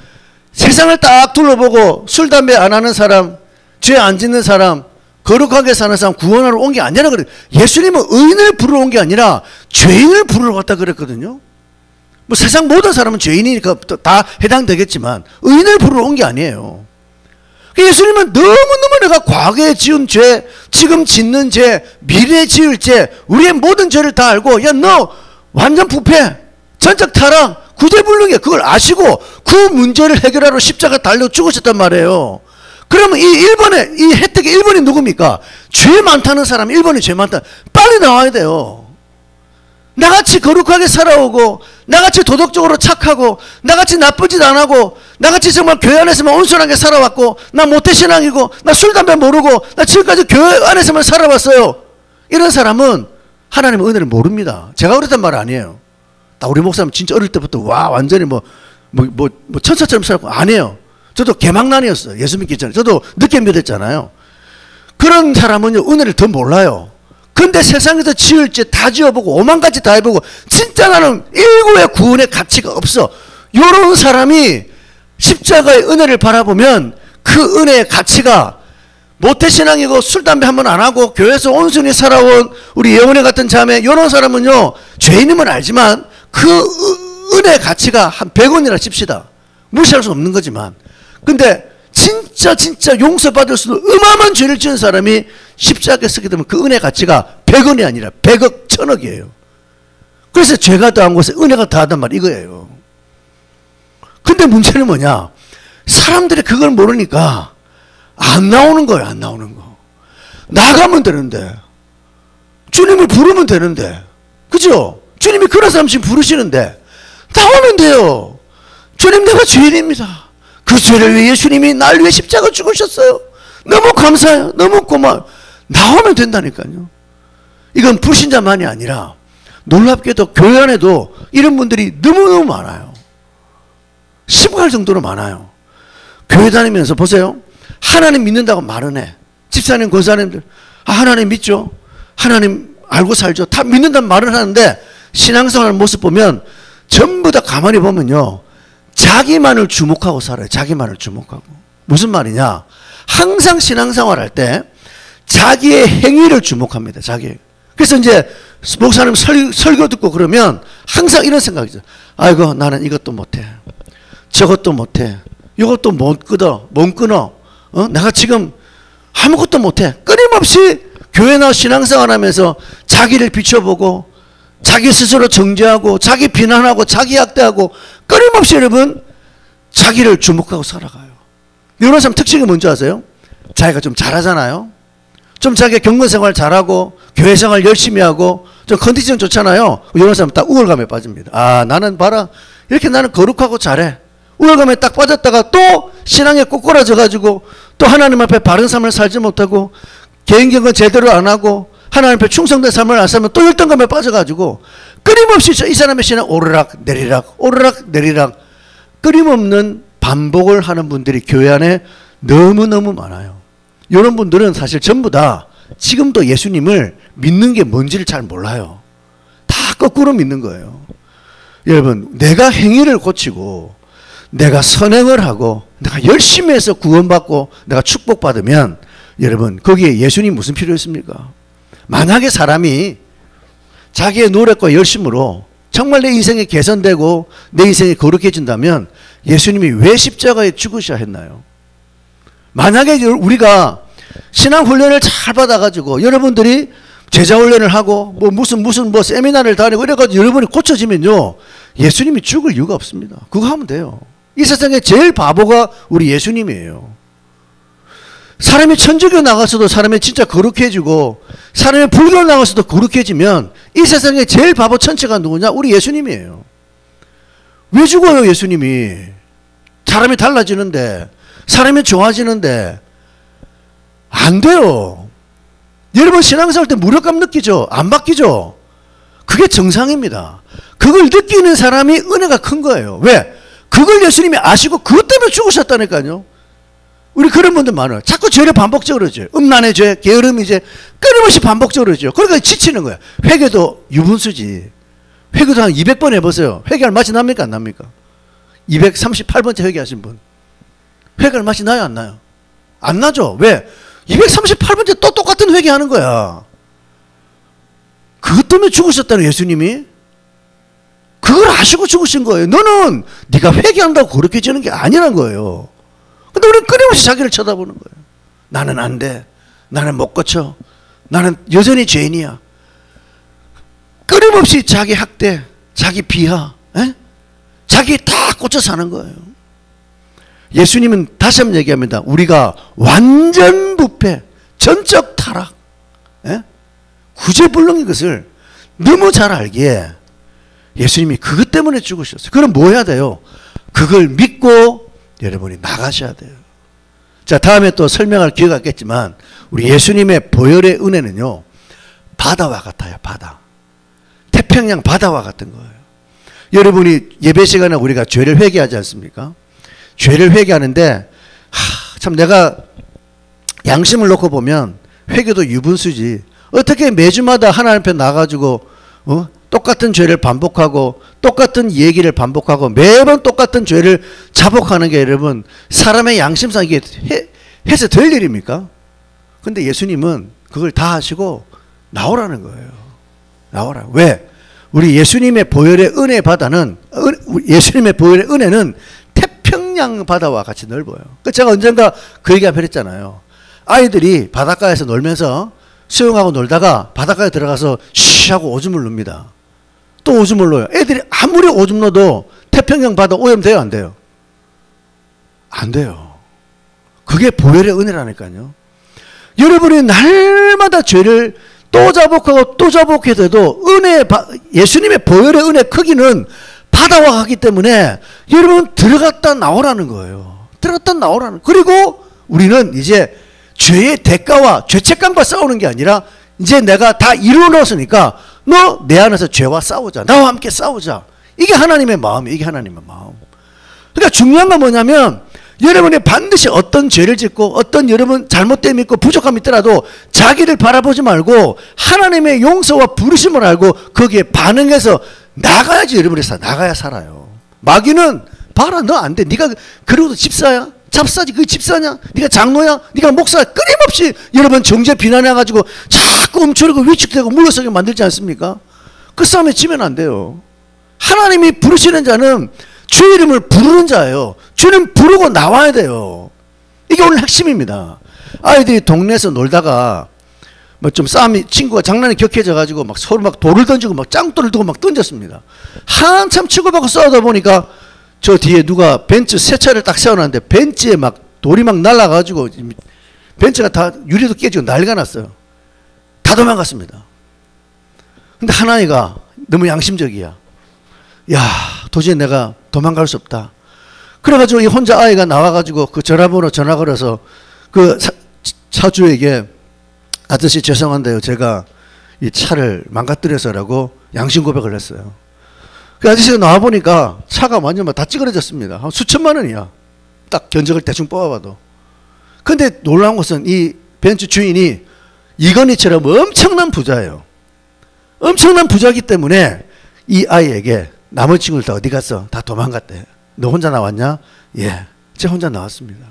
세상을 딱 둘러보고 술 담배 안 하는 사람, 죄 안 짓는 사람, 거룩하게 사는 사람 구원하러 온 게 아니라 그래. 예수님은 의인을 부르러 온 게 아니라 죄인을 부르러 왔다 그랬거든요. 뭐 세상 모든 사람은 죄인이니까 다 해당되겠지만 의인을 부르러 온 게 아니에요. 예수님은 너무너무 내가 과거에 지은 죄, 지금 짓는 죄, 미래에 지을 죄, 우리의 모든 죄를 다 알고, 야, 너 완전 부패, 전적 타락, 구제불능해. 그걸 아시고 그 문제를 해결하러 십자가 달려 죽으셨단 말이에요. 그러면 이 혜택의 1번이 누굽니까? 죄 많다는 사람 1번이 죄 많다. 빨리 나와야 돼요. 나같이 거룩하게 살아오고, 나같이 도덕적으로 착하고, 나같이 나쁜 짓 안 하고, 나같이 정말 교회 안에서만 온순하게 살아왔고, 나 모태신앙이고, 나 술, 담배 모르고, 나 지금까지 교회 안에서만 살아왔어요. 이런 사람은 하나님의 은혜를 모릅니다. 제가 그랬단 말 아니에요. 나 우리 목사님 진짜 어릴 때부터 와 완전히 천사처럼 살았고 아니에요. 저도 개망난이었어요. 예수 믿기 전에. 저도 늦게 믿었잖아요. 그런 사람은요 은혜를 더 몰라요. 근데 세상에서 지을 죄 다 지어보고 오만 가지 다 해보고 진짜 나는 일구의 구원의 가치가 없어. 이런 사람이 십자가의 은혜를 바라보면 그 은혜의 가치가 모태신앙이고 술, 담배 한 번 안 하고 교회에서 온순히 살아온 우리 예원이 같은 자매 이런 사람은요 죄인임을 알지만 그 은혜의 가치가 한 100원이라 칩시다. 무시할 수 없는 거지만 근데 진짜 용서받을 수도 어마어마한 죄를 지은 사람이 십자가에 서게 되면 그 은혜 가치가 100원이 아니라 100억, 1000억이에요. 그래서 죄가 더한 곳에 은혜가 더하단 말 이거예요. 근데 문제는 뭐냐? 사람들이 그걸 모르니까 안 나오는 거예요. 안 나오는 거. 나가면 되는데 주님을 부르면 되는데 그죠? 주님이 그런 사람 지금 부르시는데 나오면 돼요. 주님 내가 죄인입니다. 그 죄를 위해 예수님이 날 위해 십자가 죽으셨어요. 너무 감사해요. 너무 고마워요. 나오면 된다니까요. 이건 불신자만이 아니라 놀랍게도 교회 안에도 이런 분들이 너무너무 많아요. 심각할 정도로 많아요. 교회 다니면서 보세요. 하나님 믿는다고 말은 해. 집사님, 권사님들 하나님 믿죠. 하나님 알고 살죠. 다 믿는다는 말은 하는데 신앙생활 모습 보면 전부 다 가만히 보면요. 자기만을 주목하고 살아요. 자기만을 주목하고. 무슨 말이냐. 항상 신앙생활 할 때 자기의 행위를 주목합니다. 자기. 그래서 이제 목사님 설교 듣고 그러면 항상 이런 생각이죠. 아이고 나는 이것도 못해. 저것도 못해. 이것도 못 끊어. 내가 지금 아무것도 못해. 끊임없이 교회 나와 신앙생활 하면서 자기를 비춰보고 자기 스스로 정죄하고 자기 비난하고 자기 학대하고 끊임없이 여러분 자기를 주목하고 살아가요. 이런 사람 특징이 뭔지 아세요? 자기가 좀 잘하잖아요. 좀 자기가 경건생활 잘하고 교회생활 열심히 하고 좀 컨디션 좋잖아요. 이런 사람 딱 우월감에 빠집니다. 아 나는 봐라 이렇게 나는 거룩하고 잘해. 우월감에 딱 빠졌다가 또 신앙에 꼬꾸라져 가지고 또 하나님 앞에 바른 삶을 살지 못하고 개인경건 제대로 안 하고 하나님 앞에 충성된 삶을 안 살면 또 열등감에 빠져가지고 끊임없이 이 사람의 신앙 오르락 내리락 끊임없는 반복을 하는 분들이 교회 안에 너무너무 많아요. 이런 분들은 사실 전부 다 지금도 예수님을 믿는 게 뭔지를 잘 몰라요. 다 거꾸로 믿는 거예요. 여러분 내가 행위를 고치고 내가 선행을 하고 내가 열심히 해서 구원받고 내가 축복받으면 여러분 거기에 예수님 무슨 필요 있습니까? 만약에 사람이 자기의 노력과 열심으로 정말 내 인생이 개선되고 내 인생이 거룩해진다면 예수님이 왜 십자가에 죽으셔야 했나요? 만약에 우리가 신앙훈련을 잘 받아가지고 여러분들이 제자훈련을 하고 무슨 세미나를 다니고 이래가지고 여러분이 고쳐지면요 예수님이 죽을 이유가 없습니다. 그거 하면 돼요. 이 세상에 제일 바보가 우리 예수님이에요. 사람이 천주교 나가서도 사람이 진짜 거룩해지고 사람이 불교 나가서도 거룩해지면 이 세상에 제일 바보 천체가 누구냐? 우리 예수님이에요. 왜 죽어요 예수님이? 사람이 달라지는데 사람이 좋아지는데 안 돼요. 여러분 신앙생활 때 무력감 느끼죠? 안 바뀌죠? 그게 정상입니다. 그걸 느끼는 사람이 은혜가 큰 거예요. 왜? 그걸 예수님이 아시고 그것 때문에 죽으셨다니까요. 우리 그런 분들 많아요. 자꾸 죄를 반복적으로 해줘요. 음란의 죄, 게으름의 죄, 끊임없이 반복적으로 해줘요. 그러니까 지치는 거야. 회개도 유분수지. 회개도 한 200번 해보세요. 회개할 맛이 납니까? 안 납니까? 238번째 회개하신 분. 회개할 맛이 나요? 안 나요? 안 나죠? 왜? 238번째 또 똑같은 회개하는 거야. 그것 때문에 죽으셨다는 예수님이. 그걸 아시고 죽으신 거예요. 너는 네가 회개한다고 그렇게 지는 게 아니란 거예요. 근데 우리는 끊임없이 자기를 쳐다보는 거예요. 나는 안 돼. 나는 못 고쳐. 나는 여전히 죄인이야. 끊임없이 자기 학대, 자기 비하, 자기 다 꽂혀 사는 거예요. 예수님은 다시 한번 얘기합니다. 우리가 완전 부패, 전적 타락, 구제불능인 것을 너무 잘 알기에 예수님이 그것 때문에 죽으셨어요. 그럼 뭐 해야 돼요? 그걸 믿고 여러분이 나가셔야 돼요. 자, 다음에 또 설명할 기회가 있겠지만 우리 예수님의 보혈의 은혜는요, 바다와 같아요. 바다. 태평양 바다와 같은 거예요. 여러분이 예배 시간에 우리가 죄를 회개하지 않습니까? 죄를 회개하는데 참 내가 양심을 놓고 보면 회개도 유분수지. 어떻게 매주마다 하나님 앞에 나가지고 똑같은 죄를 반복하고 똑같은 얘기를 반복하고 매번 똑같은 죄를 자복하는 게 여러분 사람의 양심상 이게 해서 될 일입니까? 근데 예수님은 그걸 다 하시고 나오라는 거예요. 나오라. 왜? 우리 예수님의 보혈의 은혜 바다는 예수님의 보혈의 은혜는 태평양 바다와 같이 넓어요. 제가 언젠가 그 얘기 한번 했잖아요. 아이들이 바닷가에서 놀면서 수영하고 놀다가 바닷가에 들어가서 쉬 하고 오줌을 눕니다. 또 오줌을 넣어요. 애들이 아무리 오줌 넣어도 태평양 바다 오염돼요? 안 돼요? 안 돼요. 그게 보혈의 은혜라니까요. 여러분이 날마다 죄를 또 자복하고 또 자복해도 예수님의 보혈의 은혜 크기는 바다와 같기 때문에 여러분 들어갔다 나오라는 거예요. 들어갔다 나오라는. 그리고 우리는 이제 죄의 대가와 죄책감과 싸우는 게 아니라 이제 내가 다 이루어놨으니까 너 내 안에서 죄와 싸우자. 나와 함께 싸우자. 이게 하나님의 마음이에요. 이게 하나님의 마음. 그러니까 중요한 건 뭐냐면 여러분이 반드시 어떤 죄를 짓고 어떤 여러분 잘못됨이 있고 부족함이 있더라도 자기를 바라보지 말고 하나님의 용서와 부르심을 알고 거기에 반응해서 나가야지. 여러분이 나가야 살아요. 마귀는 봐라 너 안 돼. 네가 그러고도 집사야? 잡사지. 그게 집사냐? 네가 장로야? 네가 목사야? 끊임없이 여러분 정죄 비난해가지고 자꾸 움츠리고 위축되고 물러서게 만들지 않습니까? 그 싸움에 지면 안 돼요. 하나님이 부르시는 자는 주 이름을 부르는 자예요. 주님 부르고 나와야 돼요. 이게 오늘 핵심입니다. 아이들이 동네에서 놀다가 뭐 좀 싸움이 친구가 장난이 격해져가지고 막 서로 막 돌을 던지고 막 짱돌을 두고 막 던졌습니다. 한참 치고받고 싸우다 보니까 저 뒤에 누가 벤츠 새 차를 딱 세워놨는데 벤츠에 막 돌이 막 날아가지고 벤츠가 다 유리도 깨지고 난리가 났어요. 다 도망갔습니다. 근데 하나이가 너무 양심적이야. 야, 도저히 내가 도망갈 수 없다. 그래가지고 이 혼자 아이가 나와가지고 그 전화번호 전화 걸어서 그 차주에게 아저씨 죄송한데요. 제가 이 차를 망가뜨려서라고 양심 고백을 했어요. 그 아저씨가 나와보니까 차가 완전 다 찌그러졌습니다. 한 수천만 원이야. 딱 견적을 대충 뽑아봐도. 근데 놀라운 것은 이 벤츠 주인이 이건희처럼 엄청난 부자예요. 엄청난 부자이기 때문에 이 아이에게 나머지 친구들 다 어디 갔어? 다 도망갔대. 너 혼자 나왔냐? 예, 제가 혼자 나왔습니다.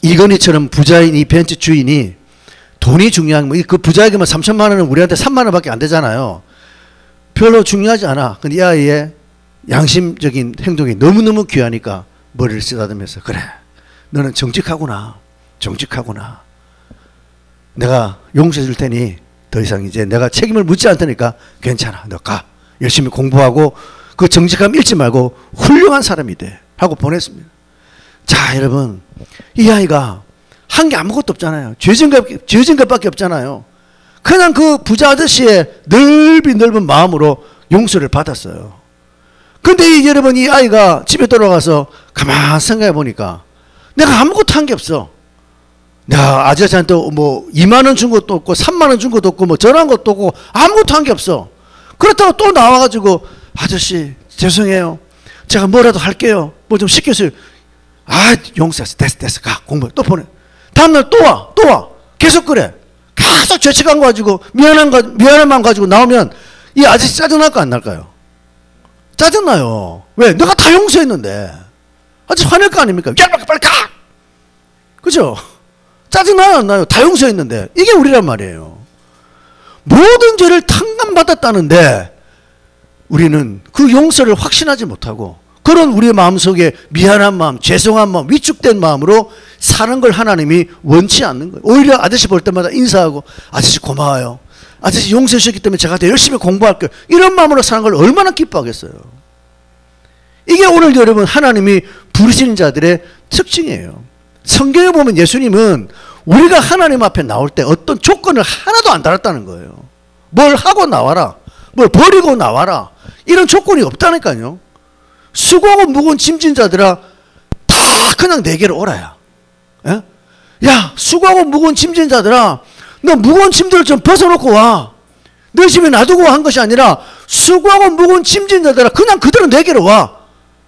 이건희처럼 부자인 이 벤츠 주인이 돈이 중요한 거, 그 부자에게만 3천만 원은 우리한테 3만 원밖에 안 되잖아요. 별로 중요하지 않아. 근데 이 아이의 양심적인 행동이 너무너무 귀하니까 머리를 쓰다듬면서 그래, 너는 정직하구나. 정직하구나. 내가 용서해 줄 테니 더 이상 이제 내가 책임을 묻지 않을 테니까 괜찮아. 너 가. 열심히 공부하고 그 정직함 잃지 말고 훌륭한 사람이 돼. 하고 보냈습니다. 자, 여러분. 이 아이가 한 게 아무것도 없잖아요. 죄진 것밖에 없잖아요. 그냥 그 부자 아저씨의 넓은 마음으로 용서를 받았어요. 근데 여러분 이 아이가 집에 돌아가서 가만 생각해 보니까 내가 아무것도 한 게 없어. 내가 아저씨한테 뭐 2만 원 준 것도 없고 3만 원 준 것도 없고 뭐 전화한 것도 없고 아무것도 한 게 없어. 그렇다고 또 나와가지고 아저씨 죄송해요. 제가 뭐라도 할게요. 뭐 좀 시켜주세요. 아, 용서했어. 됐어. 가. 공부 또 보내. 다음날 또 와. 계속 그래. 계속 죄책감 가지고 미안한 마음 가지고 나오면 이 아저씨 짜증날까 안 날까요? 짜증나요. 왜? 내가 다 용서했는데. 아저씨 화낼 거 아닙니까? 야, 빨리 가! 그죠? 짜증나요, 안 나요? 다 용서했는데. 이게 우리란 말이에요. 모든 죄를 탕감받았다는데 우리는 그 용서를 확신하지 못하고 그런 우리의 마음속에 미안한 마음, 죄송한 마음, 위축된 마음으로 사는 걸 하나님이 원치 않는 거예요. 오히려 아저씨 볼 때마다 인사하고 아저씨 고마워요. 아저씨 용서해 주셨기 때문에 제가 더 열심히 공부할게요. 이런 마음으로 사는 걸 얼마나 기뻐하겠어요. 이게 오늘 여러분 하나님이 부르시는 자들의 특징이에요. 성경에 보면 예수님은 우리가 하나님 앞에 나올 때 어떤 조건을 하나도 안 달았다는 거예요. 뭘 하고 나와라. 뭘 버리고 나와라. 이런 조건이 없다니까요. 수고하고 무거운 짐진 자들아 다 그냥 내게로 오라야. 예? 야, 수고하고 무거운 짐진 자들아 너 무거운 짐들을 좀 벗어놓고 와. 너 집에 놔두고 한 것이 아니라 수고하고 무거운 짐진 자들아 그냥 그대로 내게로 와.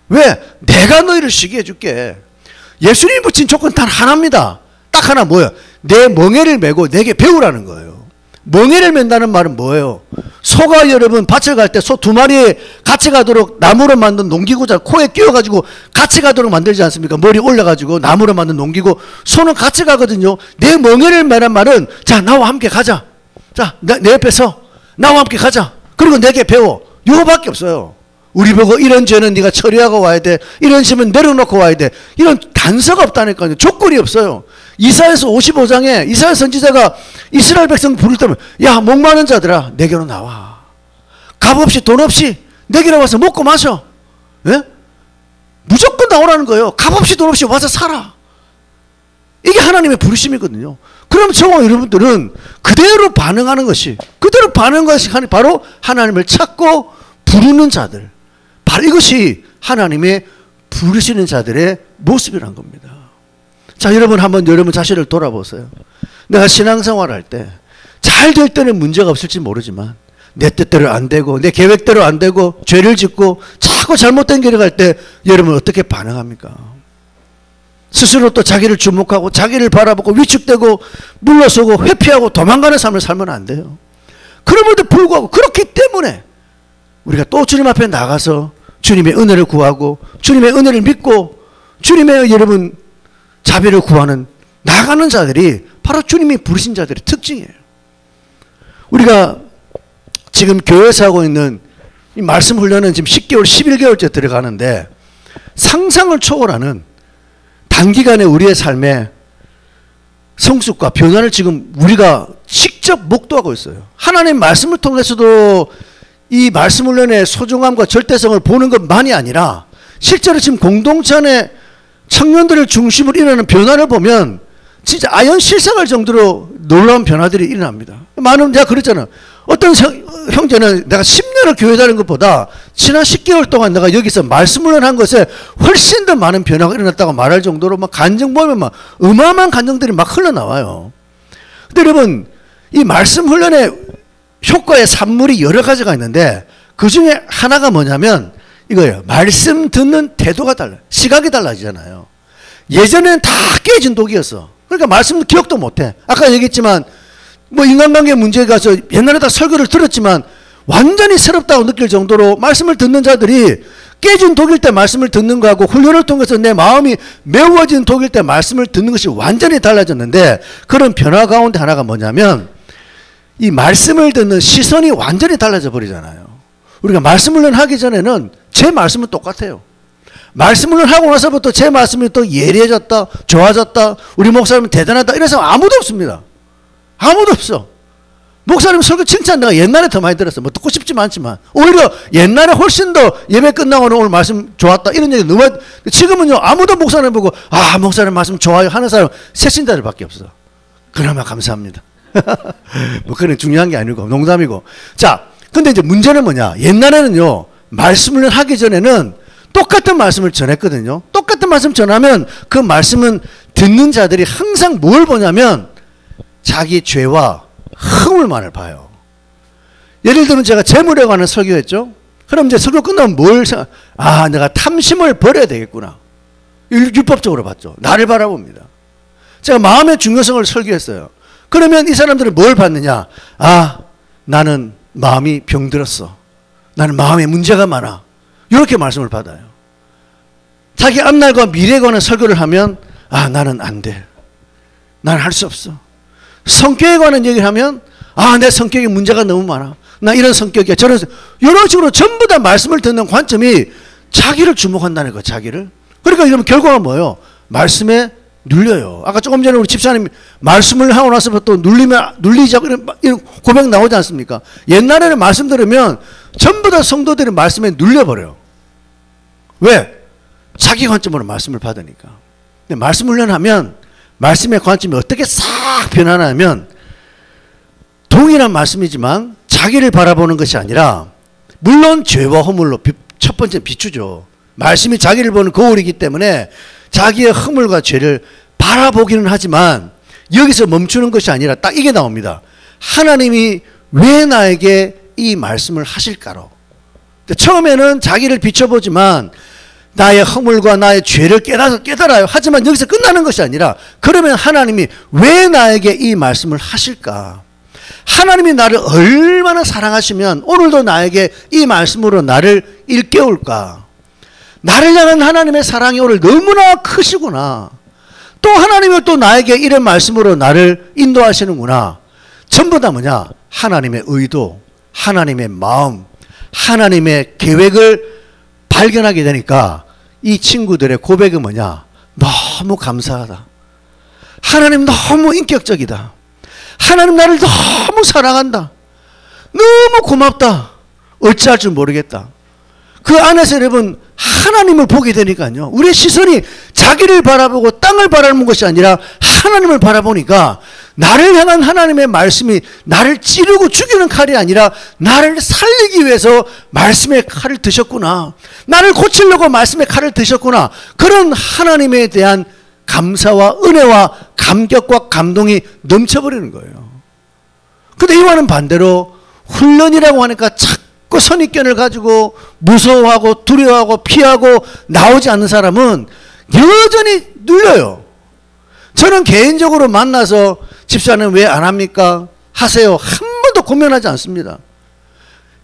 왜? 내가 너희를 쉬게 해줄게. 예수님이 붙인 조건 단 하나입니다. 딱 하나 뭐예요? 내 멍에를 메고 내게 배우라는 거예요. 멍에를 맨다는 말은 뭐예요? 소가 여러분 밭을 갈 때 소 두 마리에 같이 가도록 나무로 만든 농기구자 코에 끼워가지고 같이 가도록 만들지 않습니까? 머리 올려가지고 나무로 만든 농기구. 소는 같이 가거든요. 내 멍에를 매란 말은 자 나와 함께 가자. 자 내 옆에 서 나와 함께 가자. 그리고 내게 배워. 이거밖에 없어요. 우리 보고 이런 죄는 네가 처리하고 와야 돼. 이런 죄는 내려놓고 와야 돼. 이런 단서가 없다니까요. 조건이 없어요. 이사야서 55장에 이사야 선지자가 이스라엘 백성 부를 때면 야 목마른 자들아 내게로 나와. 값 없이 돈 없이 내게로 와서 먹고 마셔. 예? 무조건 나오라는 거예요. 값 없이 돈 없이 와서 살아. 이게 하나님의 부르심이거든요. 그럼 저와 여러분들은 그대로 반응하는 것이 바로 하나님을 찾고 부르는 자들. 바로 이것이 하나님의 부르시는 자들의 모습이란 겁니다. 자, 여러분 한번 여러분 자신을 돌아보세요. 내가 신앙생활 할 때 잘 될 때는 문제가 없을지 모르지만 내 뜻대로 안 되고 내 계획대로 안 되고 죄를 짓고 자꾸 잘못된 길을 갈 때 여러분 어떻게 반응합니까? 스스로 또 자기를 주목하고 자기를 바라보고 위축되고 물러서고 회피하고 도망가는 삶을 살면 안 돼요. 그럼에도 불구하고 그렇기 때문에 우리가 또 주님 앞에 나가서 주님의 은혜를 구하고 주님의 은혜를 믿고 주님의 여러분 자비를 구하는 나가는 자들이 바로 주님이 부르신 자들의 특징이에요. 우리가 지금 교회에서 하고 있는 이 말씀 훈련은 지금 10개월, 11개월째 들어가는데 상상을 초월하는 단기간에 우리의 삶의 성숙과 변화를 지금 우리가 직접 목도하고 있어요. 하나님 말씀을 통해서도 이 말씀 훈련의 소중함과 절대성을 보는 것만이 아니라 실제로 지금 공동체 안에 청년들을 중심으로 일어나는 변화를 보면 진짜 아연 실상할 정도로 놀라운 변화들이 일어납니다. 많은 제가 그랬잖아요. 어떤 형제는 내가 10년을 교회 다닌 것보다 지난 10개월 동안 내가 여기서 말씀을 한 것에 훨씬 더 많은 변화가 일어났다고 말할 정도로 막 간증 보면 막 어마어마한 간증들이 막 흘러나와요. 근데 여러분 이 말씀 훈련의 효과의 산물이 여러 가지가 있는데 그 중에 하나가 뭐냐면 이거예요. 말씀 듣는 태도가 달라요. 시각이 달라지잖아요. 예전에는 다 깨진 독이었어. 그러니까 말씀 기억도 못해. 아까 얘기했지만 뭐 인간관계 문제에 가서 옛날에 다 설교를 들었지만 완전히 새롭다고 느낄 정도로 말씀을 듣는 자들이 깨진 독일 때 말씀을 듣는 거하고 훈련을 통해서 내 마음이 메워진 독일 때 말씀을 듣는 것이 완전히 달라졌는데 그런 변화 가운데 하나가 뭐냐면 이 말씀을 듣는 시선이 완전히 달라져 버리잖아요. 우리가 말씀을 하기 전에는 제 말씀은 똑같아요. 말씀을 하고 나서부터 제 말씀이 또 예리해졌다, 좋아졌다, 우리 목사님은 대단하다 이런 사람 아무도 없습니다. 아무도 없어. 목사님 설교 칭찬 내가 옛날에 더 많이 들었어. 뭐 듣고 싶지만 않지만 오히려 옛날에 훨씬 더 예배 끝나고는 오늘 말씀 좋았다 이런 얘기 너무 지금은요 아무도 목사님 보고 아 목사님 말씀 좋아요 하는 사람 새신자들밖에 없어. 그나마 감사합니다. 뭐 그건 중요한 게 아니고 농담이고. 자, 근데 이제 문제는 뭐냐? 옛날에는요 말씀을 하기 전에는 똑같은 말씀을 전했거든요. 똑같은 말씀 전하면 그 말씀은 듣는 자들이 항상 뭘 보냐면 자기 죄와 허물만을 봐요. 예를 들면 제가 재물에 관한 설교했죠. 그럼 이제 설교 끝나면 뭘 생각? 아, 내가 탐심을 버려야 되겠구나. 율법적으로 봤죠. 나를 바라봅니다. 제가 마음의 중요성을 설교했어요. 그러면 이 사람들은 뭘 받느냐? 아, 나는 마음이 병들었어. 나는 마음에 문제가 많아. 이렇게 말씀을 받아요. 자기 앞날과 미래에 관한 설교를 하면 아, 나는 안 돼. 난 할 수 없어. 성격에 관한 얘기를 하면 내 성격에 문제가 너무 많아. 나 이런 성격이야. 저런 이런 식으로 전부 다 말씀을 듣는 관점이 자기를 주목한다는 거예요. 자기를. 그러니까 이러면 결과가 뭐예요? 말씀에 눌려요. 아까 조금 전에 우리 집사님이 말씀을 하고 나서 또 눌리자고 이런 고백 나오지 않습니까? 옛날에는 말씀 들으면 전부 다 성도들이 말씀에 눌려버려요. 왜? 자기 관점으로 말씀을 받으니까. 근데 말씀 훈련하면 말씀의 관점이 어떻게 싹 변하냐면 동일한 말씀이지만 자기를 바라보는 것이 아니라 물론 죄와 허물로 첫 번째 비추죠. 말씀이 자기를 보는 거울이기 때문에 자기의 허물과 죄를 바라보기는 하지만 여기서 멈추는 것이 아니라 딱 이게 나옵니다. 하나님이 왜 나에게 이 말씀을 하실까로. 처음에는 자기를 비춰보지만 나의 허물과 나의 죄를 깨달아요. 하지만 여기서 끝나는 것이 아니라 그러면 하나님이 왜 나에게 이 말씀을 하실까? 하나님이 나를 얼마나 사랑하시면 오늘도 나에게 이 말씀으로 나를 일깨울까? 나를 향한 하나님의 사랑이 오늘 너무나 크시구나. 또 하나님이 또 나에게 이런 말씀으로 나를 인도하시는구나. 전부 다 뭐냐? 하나님의 의도, 하나님의 마음, 하나님의 계획을 발견하게 되니까 이 친구들의 고백은 뭐냐? 너무 감사하다. 하나님 너무 인격적이다. 하나님 나를 너무 사랑한다. 너무 고맙다. 어찌할 줄 모르겠다. 그 안에서 여러분 하나님을 보게 되니까요. 우리의 시선이 자기를 바라보고 땅을 바라보는 것이 아니라 하나님을 바라보니까 나를 향한 하나님의 말씀이 나를 찌르고 죽이는 칼이 아니라 나를 살리기 위해서 말씀의 칼을 드셨구나. 나를 고치려고 말씀의 칼을 드셨구나. 그런 하나님에 대한 감사와 은혜와 감격과 감동이 넘쳐버리는 거예요. 근데 이와는 반대로 훈련이라고 하니까 자꾸 선입견을 가지고 무서워하고 두려워하고 피하고 나오지 않는 사람은 여전히 눌려요. 저는 개인적으로 만나서 집사는 왜 안 합니까? 하세요. 한 번도 고민하지 않습니다.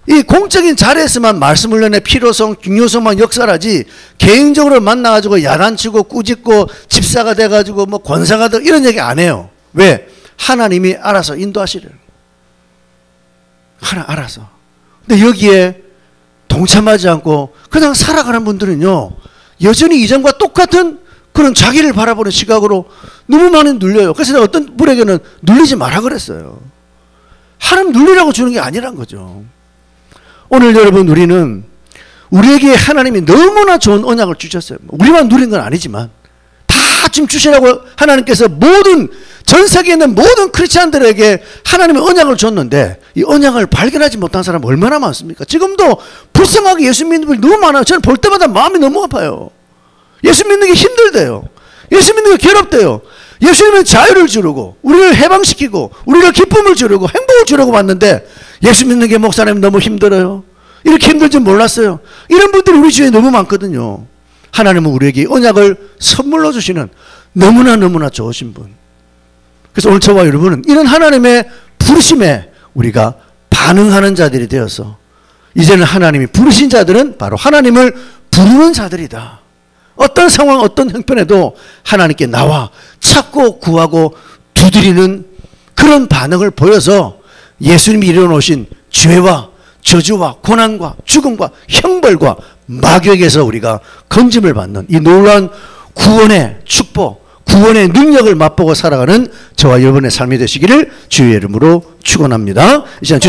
이 공적인 자리에서만 말씀 훈련의 필요성, 중요성만 역설하지 개인적으로 만나가지고 야단치고 꾸짖고 집사가 돼가지고 뭐 권사가 되고 이런 얘기 안 해요. 왜? 하나님이 알아서 인도하시려고. 하나 알아서. 근데 여기에 동참하지 않고 그냥 살아가는 분들은요 여전히 이전과 똑같은 그런 자기를 바라보는 시각으로 너무 많이 눌려요. 그래서 내가 어떤 분에게는 눌리지 마라 그랬어요. 하나님 눌리라고 주는 게 아니란 거죠. 오늘 여러분 우리는 우리에게 하나님이 너무나 좋은 언약을 주셨어요. 우리만 누린 건 아니지만 다 지금 주시라고 하나님께서 모든 전 세계에 있는 모든 크리스찬들에게 하나님의 언약을 줬는데 이 언약을 발견하지 못한 사람 얼마나 많습니까? 지금도 불쌍하게 예수 믿는 분이 너무 많아요. 저는 볼 때마다 마음이 너무 아파요. 예수 믿는 게 힘들대요. 예수 믿는 게 괴롭대요. 예수님은 자유를 주려고 우리를 해방시키고 우리를 기쁨을 주려고 행복을 주려고 왔는데 예수 믿는 게 목사님 너무 힘들어요. 이렇게 힘들 줄 몰랐어요. 이런 분들이 우리 주위에 너무 많거든요. 하나님은 우리에게 언약을 선물로 주시는 너무나 좋으신 분. 그래서 오늘 저와 여러분은 이런 하나님의 부르심에 우리가 반응하는 자들이 되어서 이제는 하나님이 부르신 자들은 바로 하나님을 부르는 자들이다. 어떤 상황 어떤 형편에도 하나님께 나와 찾고 구하고 두드리는 그런 반응을 보여서 예수님이 이뤄놓으신 죄와 저주와 고난과 죽음과 형벌과 마귀에게서 우리가 건짐을 받는 이 놀라운 구원의 축복, 구원의 능력을 맛보고 살아가는 저와 여러분의 삶이 되시기를 주의 이름으로 축원합니다. 이 시간